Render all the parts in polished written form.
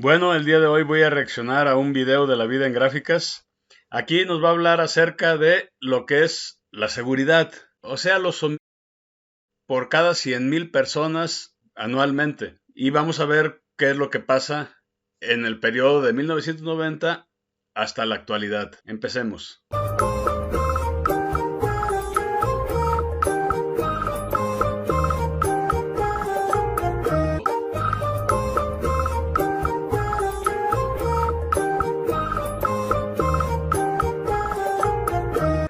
Bueno, el día de hoy voy a reaccionar a un video de la vida en gráficas. Aquí nos va a hablar acerca de lo que es la seguridad, o sea, los homicidios por cada 100,000 personas anualmente. Y vamos a ver qué es lo que pasa en el periodo de 1990 hasta la actualidad. Empecemos.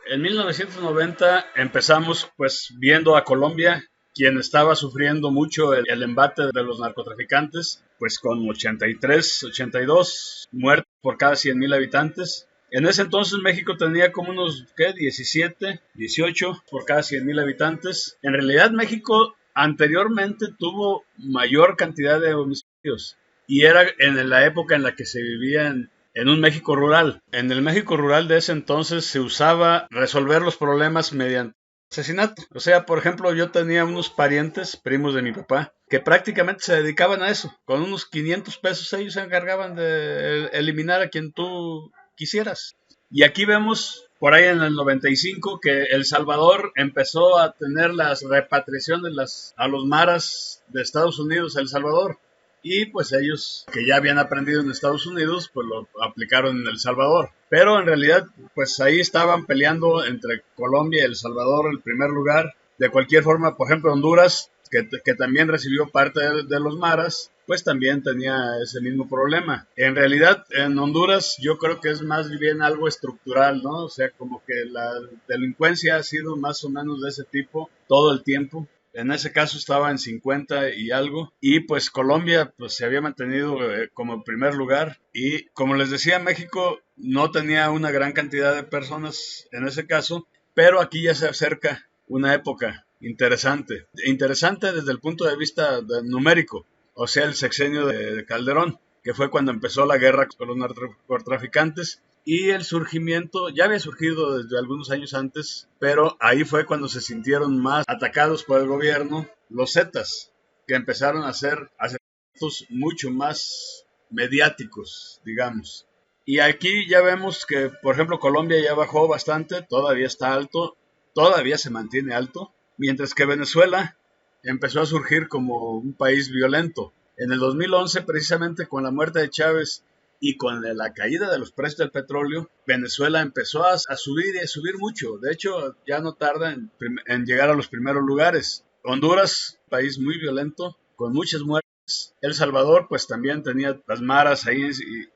En 1990 empezamos pues viendo a Colombia, quien estaba sufriendo mucho el embate de los narcotraficantes, pues con 83, 82 muertos por cada 100,000 habitantes. En ese entonces México tenía como unos, ¿qué? 17, 18 por cada 100,000 habitantes. En realidad México anteriormente tuvo mayor cantidad de homicidios y era en la época en la que se vivía en un México rural. En el México rural de ese entonces se usaba resolver los problemas mediante asesinato. O sea, por ejemplo, yo tenía unos parientes, primos de mi papá, que prácticamente se dedicaban a eso. Con unos 500 pesos ellos se encargaban de eliminar a quien tú quisieras. Y aquí vemos por ahí en el 95 que El Salvador empezó a tener las repatriaciones a los maras de Estados Unidos a El Salvador. Y pues ellos que ya habían aprendido en Estados Unidos, pues lo aplicaron en El Salvador. Pero en realidad, pues ahí estaban peleando entre Colombia y El Salvador el primer lugar. De cualquier forma, por ejemplo, Honduras, que también recibió parte de los maras, pues también tenía ese mismo problema. En realidad, en Honduras yo creo que es más bien algo estructural, ¿no? O sea, como que la delincuencia ha sido más o menos de ese tipo todo el tiempo. En ese caso estaba en 50 y algo. Y pues Colombia pues se había mantenido como en primer lugar. Y como les decía, México no tenía una gran cantidad de personas en ese caso. Pero aquí ya se acerca una época interesante. Interesante desde el punto de vista numérico. O sea, el sexenio de Calderón, que fue cuando empezó la guerra con los narcotraficantes. Y el surgimiento ya había surgido desde algunos años antes, pero ahí fue cuando se sintieron más atacados por el gobierno los Zetas, que empezaron a hacer asesinatos mucho más mediáticos, digamos. Y aquí ya vemos que, por ejemplo, Colombia ya bajó bastante, todavía está alto, todavía se mantiene alto, mientras que Venezuela empezó a surgir como un país violento. En el 2011, precisamente con la muerte de Chávez y con la caída de los precios del petróleo, Venezuela empezó a subir y a subir mucho. De hecho, ya no tarda en llegar a los primeros lugares. Honduras, país muy violento, con muchas muertes. El Salvador, pues también tenía las maras ahí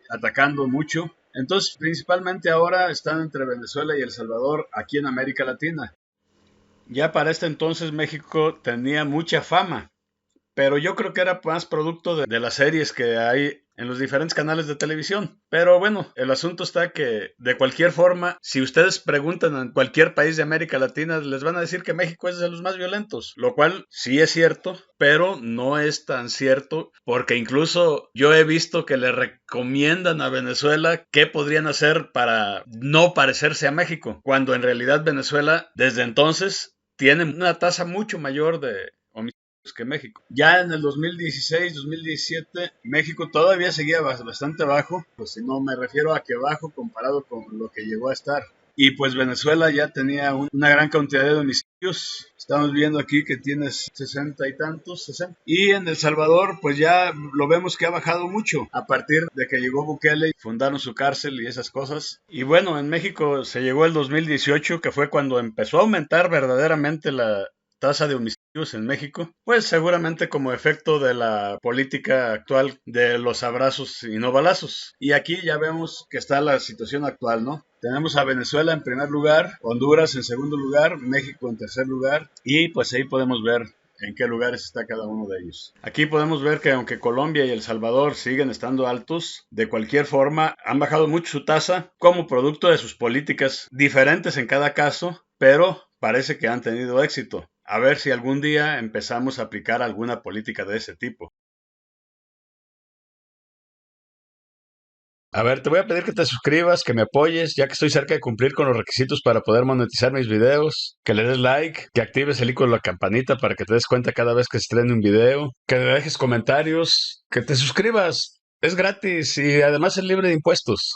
atacando mucho. Entonces, principalmente ahora están entre Venezuela y El Salvador aquí en América Latina. Ya para este entonces México tenía mucha fama, pero yo creo que era más producto de las series que hay en los diferentes canales de televisión. Pero bueno, el asunto está que de cualquier forma, si ustedes preguntan en cualquier país de América Latina, les van a decir que México es de los más violentos, lo cual sí es cierto, pero no es tan cierto, porque incluso yo he visto que le recomiendan a Venezuela qué podrían hacer para no parecerse a México, cuando en realidad Venezuela desde entonces tiene una tasa mucho mayor de homicidios que México. Ya en el 2016, 2017, México todavía seguía bastante bajo, pues si no me refiero a que bajo comparado con lo que llegó a estar. Y pues Venezuela ya tenía una gran cantidad de homicidios. Estamos viendo aquí que tiene 60 y tantos, 60. Y en El Salvador, pues ya lo vemos que ha bajado mucho a partir de que llegó Bukele, fundaron su cárcel y esas cosas. Y bueno, en México se llegó el 2018, que fue cuando empezó a aumentar verdaderamente la tasa de homicidios en México, pues seguramente como efecto de la política actual de los abrazos y no balazos. Y aquí ya vemos que está la situación actual, ¿no? Tenemos a Venezuela en primer lugar, Honduras en segundo lugar, México en tercer lugar, y pues ahí podemos ver en qué lugares está cada uno de ellos. Aquí podemos ver que aunque Colombia y El Salvador siguen estando altos, de cualquier forma han bajado mucho su tasa como producto de sus políticas diferentes en cada caso, pero parece que han tenido éxito. A ver si algún día empezamos a aplicar alguna política de ese tipo. A ver, te voy a pedir que te suscribas, que me apoyes, ya que estoy cerca de cumplir con los requisitos para poder monetizar mis videos, que le des like, que actives el icono de la campanita para que te des cuenta cada vez que se estrene un video, que le dejes comentarios, que te suscribas. Es gratis y además es libre de impuestos.